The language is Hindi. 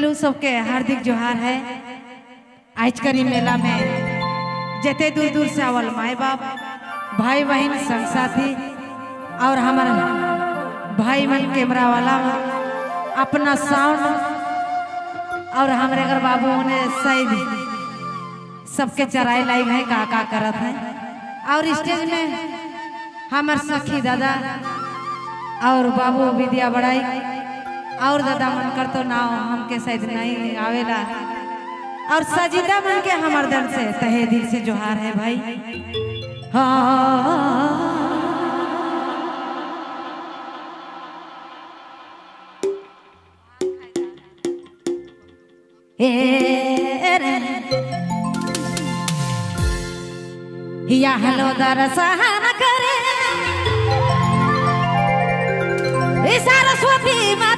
लू सबके हार्दिक जोहार है। आज करी मेला में जते दूर दूर से आवल माए बाप भाई बहन संग साथी और हमारा भाई मन कैमरा वाला अपना साउंड और हमारे अगर बाबू ने सही सबके चराई लाइव है का करत है। और स्टेज में हमार सखी दादा और बाबू विद्या बढ़ाई और दादा मन कर तो नाव हमके शायद नहीं आवेला और सजीदा मन के हमार दर से तहे दिल से जोहार है भाई। हाँ या हेलो दरसहन करे सरस्वती माँ